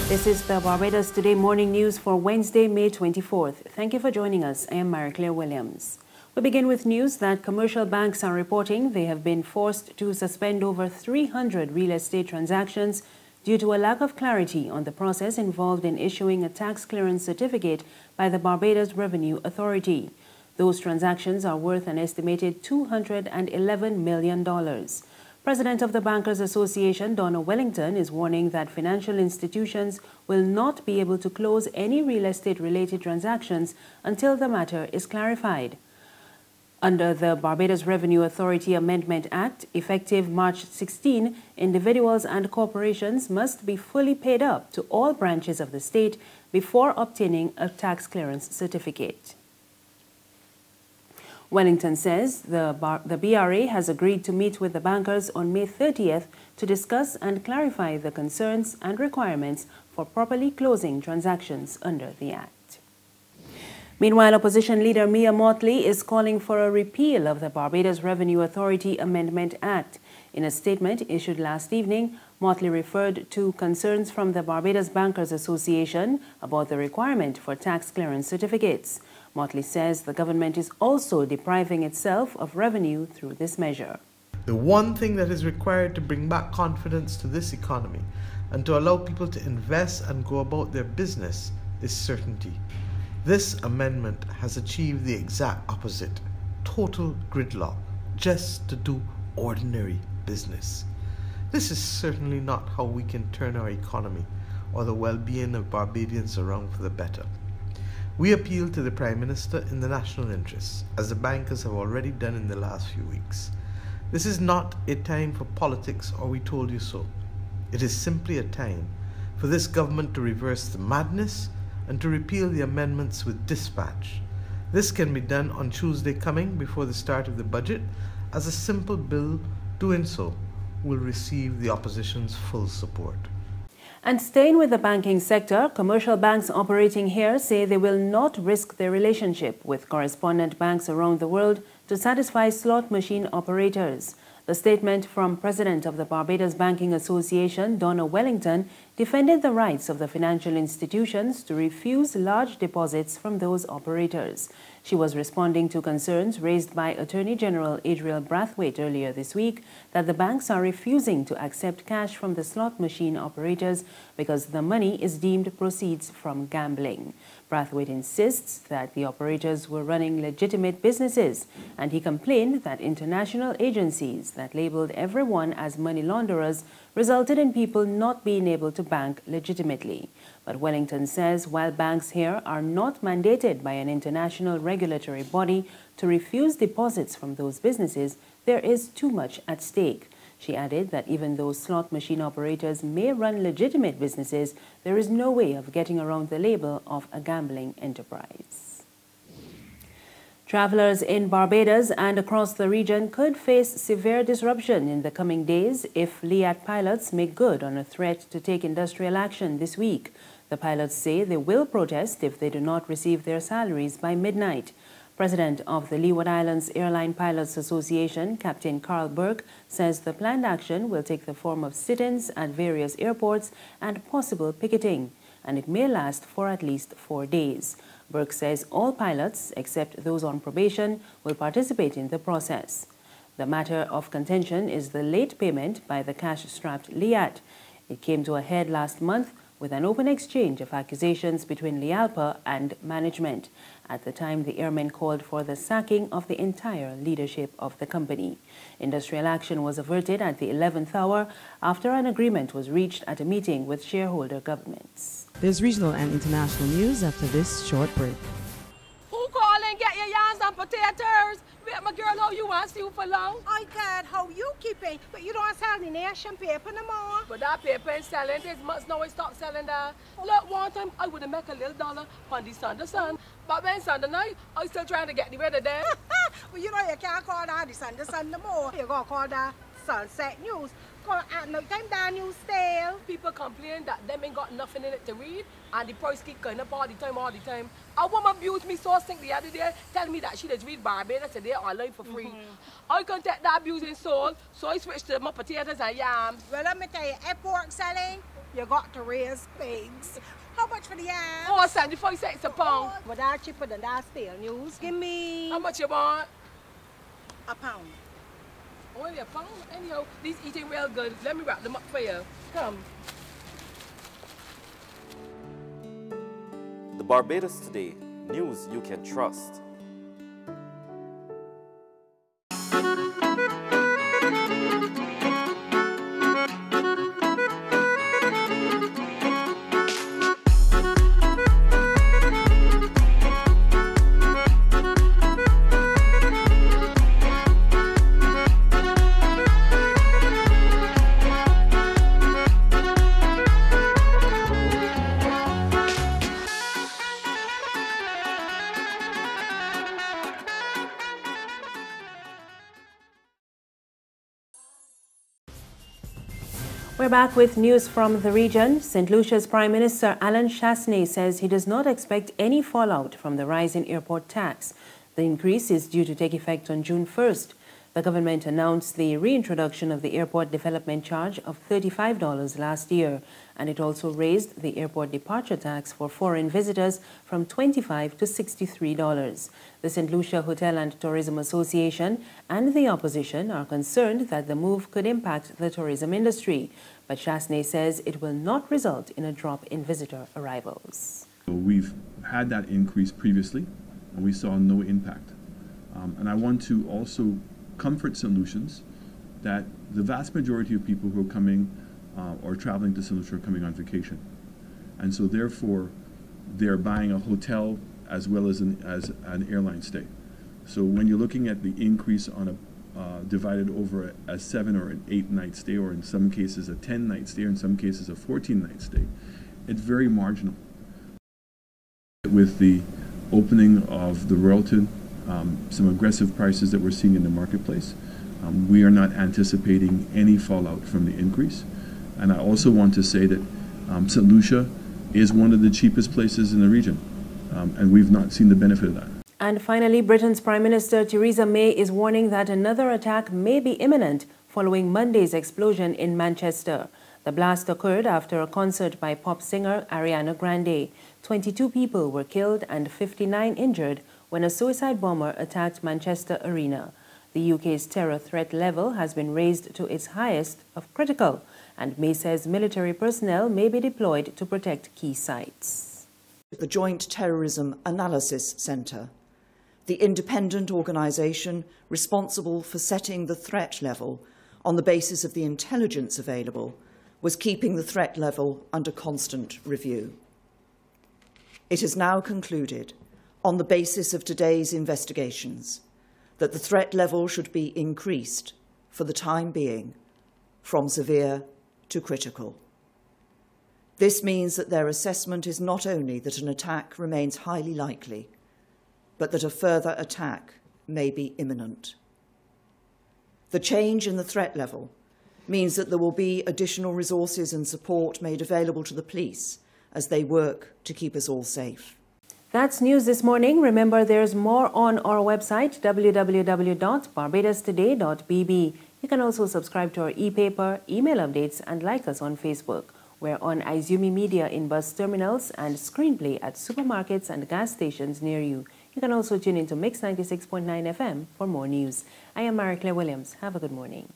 This is the Barbados Today morning news for Wednesday, May 24th. Thank you for joining us. I am Mary-Claire Williams. We begin with news that commercial banks are reporting they have been forced to suspend over 300 real estate transactions due to a lack of clarity on the process involved in issuing a tax clearance certificate by the Barbados Revenue Authority. Those transactions are worth an estimated $211 million. President of the Bankers Association, Donna Wellington, is warning that financial institutions will not be able to close any real estate-related transactions until the matter is clarified. Under the Barbados Revenue Authority Amendment Act, effective March 16, individuals and corporations must be fully paid up to all branches of the state before obtaining a tax clearance certificate. Wellington says the BRA has agreed to meet with the bankers on May 30th to discuss and clarify the concerns and requirements for properly closing transactions under the Act. Meanwhile, opposition leader Mia Mottley is calling for a repeal of the Barbados Revenue Authority Amendment Act. In a statement issued last evening, Mottley referred to concerns from the Barbados Bankers Association about the requirement for tax clearance certificates. Mottley says the government is also depriving itself of revenue through this measure. The one thing that is required to bring back confidence to this economy and to allow people to invest and go about their business is certainty. This amendment has achieved the exact opposite: total gridlock, just to do ordinary business. This is certainly not how we can turn our economy or the well-being of Barbadians around for the better. We appeal to the Prime Minister in the national interest, as the bankers have already done in the last few weeks. This is not a time for politics or we told you so. It is simply a time for this government to reverse the madness and to repeal the amendments with dispatch. This can be done on Tuesday coming before the start of the budget, as a simple bill doing so will receive the opposition's full support. And staying with the banking sector, commercial banks operating here say they will not risk their relationship with correspondent banks around the world to satisfy slot machine operators. The statement from President of the Barbados Banking Association, Donna Wellington, defended the rights of the financial institutions to refuse large deposits from those operators. She was responding to concerns raised by Attorney General Adriel Brathwaite earlier this week that the banks are refusing to accept cash from the slot machine operators because the money is deemed proceeds from gambling. Brathwaite insists that the operators were running legitimate businesses, and he complained that international agencies that labeled everyone as money launderers resulted in people not being able to bank legitimately. But Wellington says while banks here are not mandated by an international regulatory body to refuse deposits from those businesses, there is too much at stake. She added that even though slot machine operators may run legitimate businesses, there is no way of getting around the label of a gambling enterprise. Travelers in Barbados and across the region could face severe disruption in the coming days if Liat pilots make good on a threat to take industrial action this week. The pilots say they will protest if they do not receive their salaries by midnight. President of the Leeward Islands Airline Pilots Association, Captain Carl Burke, says the planned action will take the form of sit-ins at various airports and possible picketing, and it may last for at least 4 days. Burke says all pilots, except those on probation, will participate in the process. The matter of contention is the late payment by the cash-strapped Liat. It came to a head last month with an open exchange of accusations between Lialpa and management. At the time, the airmen called for the sacking of the entire leadership of the company. Industrial action was averted at the 11th hour after an agreement was reached at a meeting with shareholder governments. There's regional and international news after this short break. Who call and get your yams and potatoes? Wait, my girl, how you want to for long? I can't how you keeping, but you don't sell the nation paper no more. But that paper ain't selling. This month now I stop selling that. Look, one time I would have make a little dollar on the Sunday sun. But when Sunday night, I still trying to get the weather there. Well, you know you can't call that the Sunday sun no more. You're going to call that Sunset News. Call at no time that news stale. People complain that them ain't got nothing in it to read, and the price keep going up all the time. A woman abused me so sick the other day, telling me that she just read Barbados Today online for free. I couldn't take that abusing soul, so I switched to my potatoes and yams. Well, let me tell you, pork selling, You got to raise pigs. How much for the yam? Oh, 75 cents a pound. But that's cheaper than that stale news. Give me How much you want? a pound. Only a pound? Anyhow, these eating real good. Let me wrap them up for you. Come. The Barbados Today, news you can trust. We're back with news from the region. St. Lucia's Prime Minister Alan Chasney says he does not expect any fallout from the rise in airport tax. The increase is due to take effect on June 1st. The government announced the reintroduction of the airport development charge of $35 last year, and it also raised the airport departure tax for foreign visitors from $25 to $63. The St. Lucia Hotel and Tourism Association and the opposition are concerned that the move could impact the tourism industry, but Chasney says it will not result in a drop in visitor arrivals. We've had that increase previously, and we saw no impact. And I want to also comfort solutions that the vast majority of people who are coming or traveling to St. Lucia are coming on vacation. And so therefore, they're buying a hotel as well as an airline stay. So when you're looking at the increase on a divided over a 7 or an 8 night stay, or in some cases a 10 night stay, or in some cases a 14 night stay, it's very marginal. With the opening of the Royalton, some aggressive prices that we're seeing in the marketplace, we are not anticipating any fallout from the increase. And I also want to say that St. Lucia is one of the cheapest places in the region, and we've not seen the benefit of that. And finally, Britain's Prime Minister Theresa May is warning that another attack may be imminent following Monday's explosion in Manchester. The blast occurred after a concert by pop singer Ariana Grande. 22 people were killed and 59 injured when a suicide bomber attacked Manchester Arena. The UK's terror threat level has been raised to its highest of critical, and May says military personnel may be deployed to protect key sites. The Joint Terrorism Analysis Centre, the independent organisation responsible for setting the threat level on the basis of the intelligence available, was keeping the threat level under constant review. It has now concluded, on the basis of today's investigations, that the threat level should be increased for the time being from severe to critical. This means that their assessment is not only that an attack remains highly likely, but that a further attack may be imminent. The change in the threat level means that there will be additional resources and support made available to the police as they work to keep us all safe. That's news this morning. Remember, there's more on our website, www.barbadostoday.bb. You can also subscribe to our e-paper, email updates, and like us on Facebook. We're on Izumi Media in bus terminals and Screenplay at supermarkets and gas stations near you. You can also tune into Mix 96.9 FM for more news. I am Mary Claire Williams. Have a good morning.